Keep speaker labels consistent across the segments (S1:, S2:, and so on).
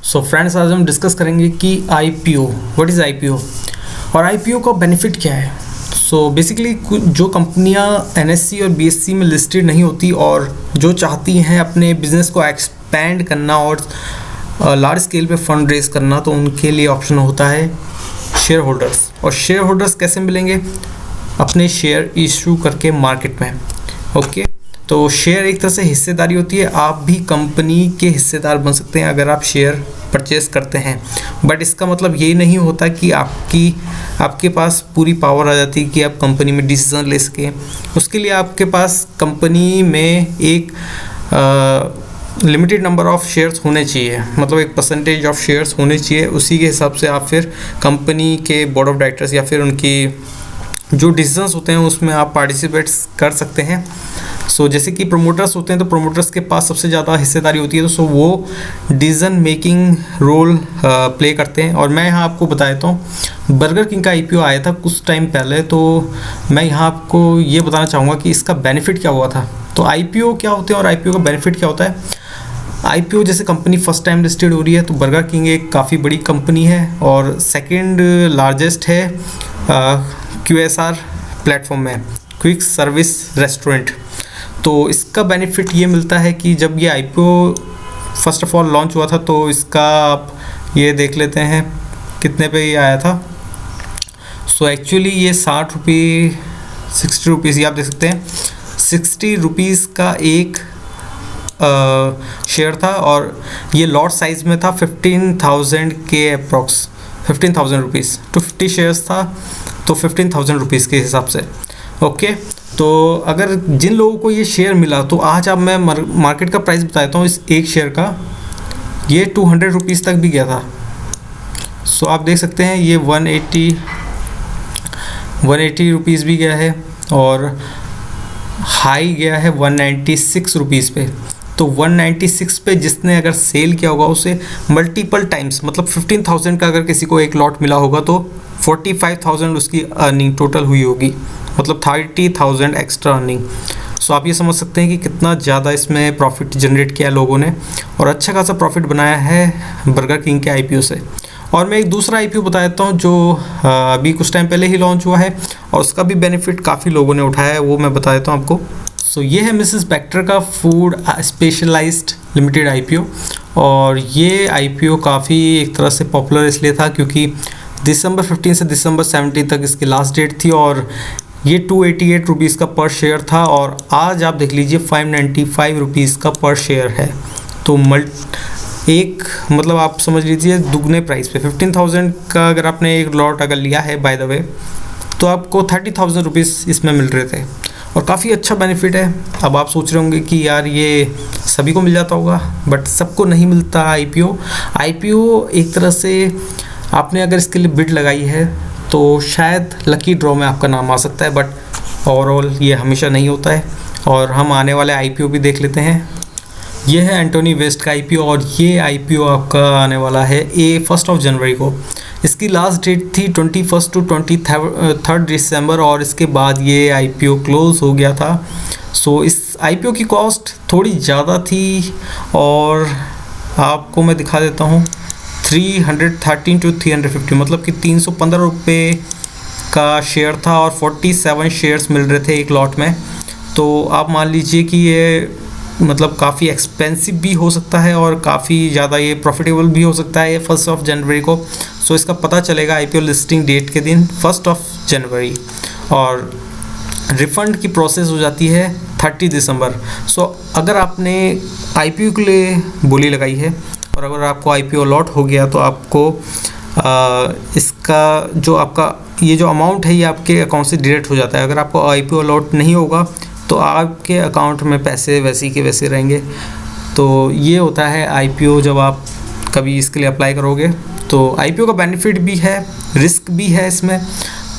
S1: So friends, आज हम discuss करेंगे कि आईपीओ, व्हाट इज़ आईपीओ और आईपीओ का बेनिफिट क्या है। सो बेसिकली जो कंपनियां एनएससी और बीएससी में लिस्टेड नहीं होती और जो चाहती हैं अपने बिजनेस को एक्सपैंड करना और लार्ज स्केल पे फंड रेज करना, तो उनके लिए ऑप्शन होता है शेयर होल्डर्स। और शेयर होल्डर्स कैसे मिलेंगे? अपने शेयर इशू करके मार्केट में। ओके, तो शेयर एक तरह से हिस्सेदारी होती है। आप भी कंपनी के हिस्सेदार बन सकते हैं अगर आप शेयर परचेस करते हैं, बट इसका मतलब ये नहीं होता कि आपके पास पूरी पावर आ जाती है कि आप कंपनी में डिसीजन ले सकें। उसके लिए आपके पास कंपनी में एक लिमिटेड नंबर ऑफ शेयर्स होने चाहिए, मतलब एक परसेंटेज ऑफ शेयर्स होने चाहिए। उसी के हिसाब से आप फिर कंपनी के बोर्ड ऑफ डायरेक्टर्स या फिर उनकी जो डिसीजंस होते हैं उसमें आप पार्टिसिपेट कर सकते हैं। सो जैसे कि प्रोमोटर्स होते हैं, तो प्रोमोटर्स के पास सबसे ज़्यादा हिस्सेदारी होती है, तो वो डिसीजन मेकिंग रोल प्ले करते हैं। और मैं यहाँ आपको बता देता हूँ, बर्गर किंग का आईपीओ आया था कुछ टाइम पहले, तो मैं यहाँ आपको ये बताना चाहूँगा कि इसका बेनिफिट क्या हुआ था। तो आईपीओ क्या होते हैं और आईपीओ का बेनिफिट क्या होता है। आईपीओ जैसे कंपनी फर्स्ट टाइम लिस्टेड हो रही है, तो बर्गर किंग एक काफ़ी बड़ी कंपनी है और सेकेंड लार्जेस्ट है QSR प्लेटफॉर्म में, क्विक सर्विस रेस्टोरेंट। तो इसका बेनिफिट ये मिलता है कि जब ये IPO first of all launch हुआ था, तो इसका आप ये देख लेते हैं कितने पे ये आया था। सो एक्चुअली ये 60 रुपये 60 रुपीज़, ये आप देख सकते हैं 60 रुपीज़ का एक शेयर था और ये लॉट साइज में था 15,000 के अप्रॉक्स, 15,000 रुपीज़। 250 शेयर्स था तो 15,000 रुपीज़ के हिसाब से। ओके, तो अगर जिन लोगों को ये शेयर मिला, तो आज आप मैं मार्केट का प्राइस बताता हूँ इस एक शेयर का, ये 200 रुपीज़ तक भी गया था। सो आप देख सकते हैं ये 180 रुपीज़ भी गया है और हाई गया है 196 रुपीज़ पे। तो 196 पे जिसने अगर सेल किया होगा उसे मल्टीपल टाइम्स, मतलब 15,000 का अगर किसी को एक लॉट मिला होगा तो 45,000 उसकी अर्निंग टोटल हुई होगी, मतलब 30,000 एक्स्ट्रा अर्निंग। सो आप ये समझ सकते हैं कि कितना ज़्यादा इसमें प्रॉफिट जनरेट किया लोगों ने और अच्छा खासा प्रॉफिट बनाया है बर्गर किंग के आईपीओ से। और मैं एक दूसरा आईपीओ बता देता हूँ जो अभी कुछ टाइम पहले ही लॉन्च हुआ है और उसका भी बेनिफिट काफ़ी लोगों ने उठाया है, वो मैं बता देता हूँ आपको। सो ये है मिसेस बेक्टर का फूड स्पेशलाइज्ड लिमिटेड आईपीओ। और ये आईपीओ काफ़ी एक तरह से पॉपुलर इसलिए था क्योंकि दिसंबर 15 से दिसंबर 17 तक इसकी लास्ट डेट थी और ये 288 रुपीज़ का पर शेयर था और आज आप देख लीजिए 595 रुपीज़ का पर शेयर है। तो मतलब आप समझ लीजिए दुगने प्राइस पे 15,000 का अगर आपने एक लॉट अगर लिया है बाय द वे, तो आपको 30,000 रुपीज़ इसमें मिल रहे थे और काफ़ी अच्छा बेनिफिट है। अब आप सोच रहे होंगे कि यार ये सभी को मिल जाता होगा, बट सबको नहीं मिलता आईपीओ एक तरह से आपने अगर इसके लिए बिड लगाई है तो शायद लकी ड्रॉ में आपका नाम आ सकता है, बट ओवरऑल ये हमेशा नहीं होता है। और हम आने वाले आईपीओ भी देख लेते हैं। ये है एंटोनी वेस्ट का आईपीओ और ये आईपीओ आपका आने वाला है 1 जनवरी को। इसकी लास्ट डेट थी 21 टू 23 दिसंबर और इसके बाद ये आईपीओ क्लोज हो गया था। सो इस आईपीओ की कॉस्ट थोड़ी ज़्यादा थी और आपको मैं दिखा देता हूँ 313 टू 350, मतलब कि 315 रुपये का शेयर था और 47 शेयर्स मिल रहे थे एक लॉट में। तो आप मान लीजिए कि ये मतलब काफ़ी एक्सपेंसिव भी हो सकता है और काफ़ी ज़्यादा ये प्रॉफिटेबल भी हो सकता है ये 1 जनवरी को। सो इसका पता चलेगा आईपीओ लिस्टिंग डेट के दिन 1 जनवरी और रिफ़ंड की प्रोसेस हो जाती है 30 दिसंबर। सो अगर आपने आईपीओ के लिए बोली लगाई है और अगर आपको आईपीओ लॉट हो गया तो आपको इसका जो आपका ये जो अमाउंट है ये आपके अकाउंट से डिडक्ट हो जाता है। अगर आपको आईपीओ लॉट नहीं होगा तो आपके अकाउंट में पैसे वैसे के वैसे रहेंगे। तो ये होता है आईपीओ जब आप कभी इसके लिए अप्लाई करोगे। तो आईपीओ का बेनिफिट भी है, रिस्क भी है इसमें।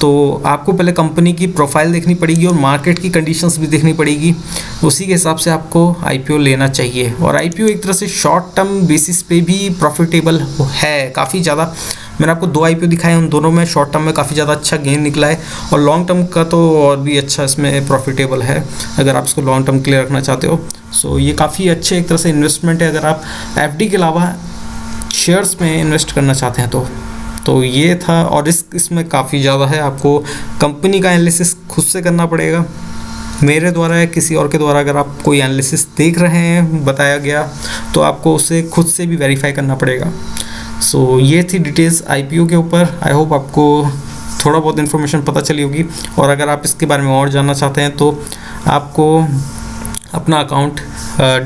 S1: तो आपको पहले कंपनी की प्रोफाइल देखनी पड़ेगी और मार्केट की कंडीशंस भी देखनी पड़ेगी, उसी के हिसाब से आपको आईपीओ लेना चाहिए। और आईपीओ एक तरह से शॉर्ट टर्म बेसिस पे भी प्रॉफिटेबल है काफ़ी ज़्यादा। मैंने आपको 2 आईपीओ दिखाए, उन दोनों में शॉर्ट टर्म में काफ़ी ज़्यादा अच्छा गेन निकला है और लॉन्ग टर्म का तो और भी अच्छा इसमें प्रॉफिटेबल है अगर आप इसको लॉन्ग टर्म के लिए रखना चाहते हो। सो ये काफ़ी अच्छे एक तरह से इन्वेस्टमेंट है। अगर आप एफडी के अलावा शेयर्स में इन्वेस्ट करना चाहते हैं तो ये था। और रिस्क इसमें काफ़ी ज़्यादा है, आपको कंपनी का एनालिसिस खुद से करना पड़ेगा, मेरे द्वारा या किसी और के द्वारा। अगर आप कोई एनालिसिस देख रहे हैं बताया गया तो आपको उसे खुद से भी वेरीफाई करना पड़ेगा। सो ये थी डिटेल्स IPO के ऊपर। आई होप आपको थोड़ा बहुत इन्फॉर्मेशन पता चली होगी। और अगर आप इसके बारे में और जानना चाहते हैं तो आपको अपना अकाउंट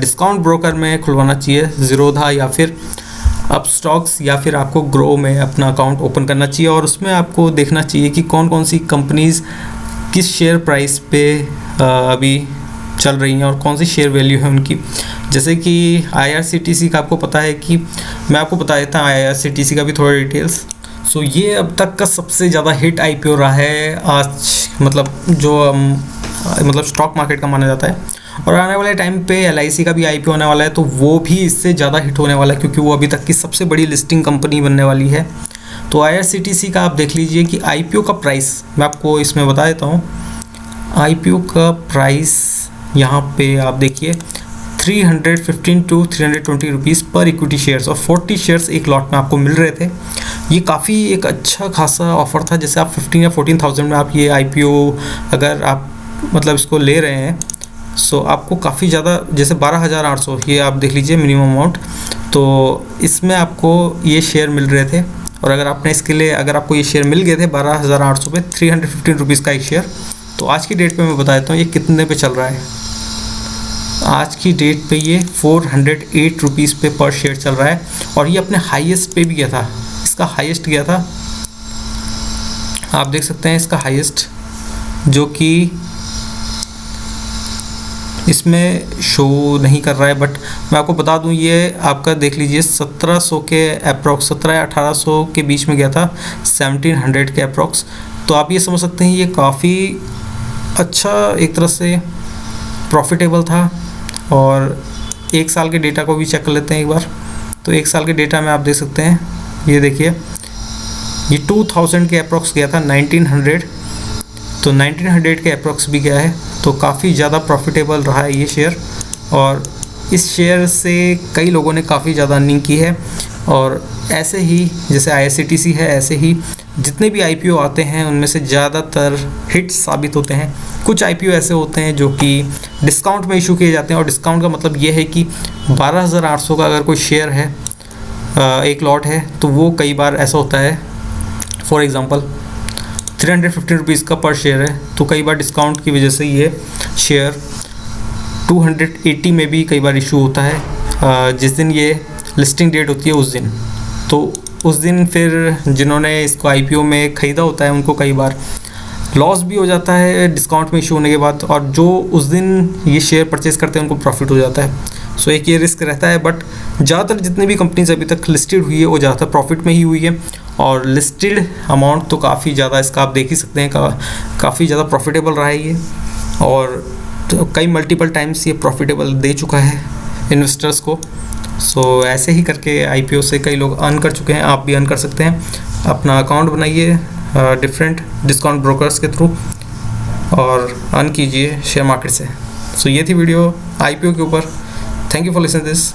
S1: डिस्काउंट ब्रोकर में खुलवाना चाहिए, ज़ीरोधा या फिर अपस्टॉक्स, या फिर आपको ग्रो में अपना अकाउंट ओपन करना चाहिए। और उसमें आपको देखना चाहिए कि कौन कौन सी कंपनीज़ किस शेयर प्राइस पे अभी चल रही हैं और कौन सी शेयर वैल्यू है उनकी। जैसे कि IRCTC का आपको पता है कि मैं आपको बता देता हूँ IRCTC का भी थोड़ा डिटेल्स। सो ये अब तक का सबसे ज़्यादा हिट IPO रहा है आज, मतलब जो मतलब स्टॉक मार्केट का माना जाता है। और आने वाले टाइम पे LIC का भी IPO होने वाला है, तो वो भी इससे ज़्यादा हिट होने वाला है क्योंकि वो अभी तक की सबसे बड़ी लिस्टिंग कंपनी बनने वाली है। तो IRCTC का आप देख लीजिए कि IPO का प्राइस मैं आपको इसमें बता देता हूँ। IPO का प्राइस यहाँ पे आप देखिए 315 to 320 रुपीज़ पर इक्विटी शेयर्स, और 40 शेयर्स एक लॉट में आपको मिल रहे थे। ये काफ़ी एक अच्छा खासा ऑफ़र था। जैसे आप 15 या 14,000 में आप ये IPO अगर आप मतलब इसको ले रहे हैं, सो आपको काफ़ी ज़्यादा, जैसे 12,800 ये आप देख लीजिए मिनिमम अमाउंट, तो इसमें आपको ये शेयर मिल रहे थे। और अगर आपने इसके लिए अगर आपको ये शेयर मिल गए थे 12,800 पे, 315 रुपीज़ का एक शेयर, तो आज की डेट पे मैं बता देता हूँ ये कितने पे चल रहा है। आज की डेट पे ये 408 रुपीज़ पे पर शेयर चल रहा है। और ये अपने हाईएस्ट पे भी गया था, इसका हाईएस्ट गया था, आप देख सकते हैं इसका हाईएस्ट, जो कि इसमें शो नहीं कर रहा है, बट मैं आपको बता दूं ये आपका देख लीजिए 1700 के अप्रॉक्स, 17 या 1800 के बीच में गया था, 1700 के अप्रॉक्स। तो आप ये समझ सकते हैं ये काफ़ी अच्छा एक तरह से प्रॉफिटेबल था। और एक साल के डेटा को भी चेक कर लेते हैं एक बार। तो एक साल के डेटा में आप देख सकते हैं, ये देखिए ये 2000 के अप्रॉक्स गया था, 1900, तो 1900 के अप्रॉक्स भी गया है। तो काफ़ी ज़्यादा प्रॉफिटेबल रहा है ये शेयर, और इस शेयर से कई लोगों ने काफ़ी ज़्यादा अर्निंग की है। और ऐसे ही जैसे IRCTC है, ऐसे ही जितने भी IPO आते हैं उनमें से ज़्यादातर हिट साबित होते हैं। कुछ IPO ऐसे होते हैं जो कि डिस्काउंट में इशू किए जाते हैं, और डिस्काउंट का मतलब ये है कि 12,800 का अगर कोई शेयर है, एक लॉट है, तो वो कई बार ऐसा होता है, फॉर एग्ज़ाम्पल 315 रुपीज़ का पर शेयर है, तो कई बार डिस्काउंट की वजह से ये शेयर 280 में भी कई बार इशू होता है, जिस दिन ये लिस्टिंग डेट होती है उस दिन। तो उस दिन फिर जिन्होंने इसको IPO में ख़रीदा होता है उनको कई बार लॉस भी हो जाता है डिस्काउंट में इशू होने के बाद, और जो उस दिन ये शेयर परचेज़ करते हैं उनको प्रॉफिट हो जाता है। सो एक ये रिस्क रहता है, बट ज़्यादातर जितनी भी कंपनीज अभी तक लिस्टेड हुई है वो ज़्यादातर प्रॉफिट में ही हुई है। और लिस्टेड अमाउंट तो काफ़ी ज़्यादा इसका आप देख ही सकते हैं, काफ़ी ज़्यादा प्रॉफिटेबल रहा है ये, और तो कई मल्टीपल टाइम्स ये प्रॉफिटेबल दे चुका है इन्वेस्टर्स को। सो ऐसे ही करके IPO से कई लोग अर्न कर चुके हैं, आप भी अर्न कर सकते हैं। अपना अकाउंट बनाइए डिफरेंट डिस्काउंट ब्रोकर्स के थ्रू और अर्न कीजिए शेयर मार्केट से। सो ये थी वीडियो IPO के ऊपर। Thank you for listening this.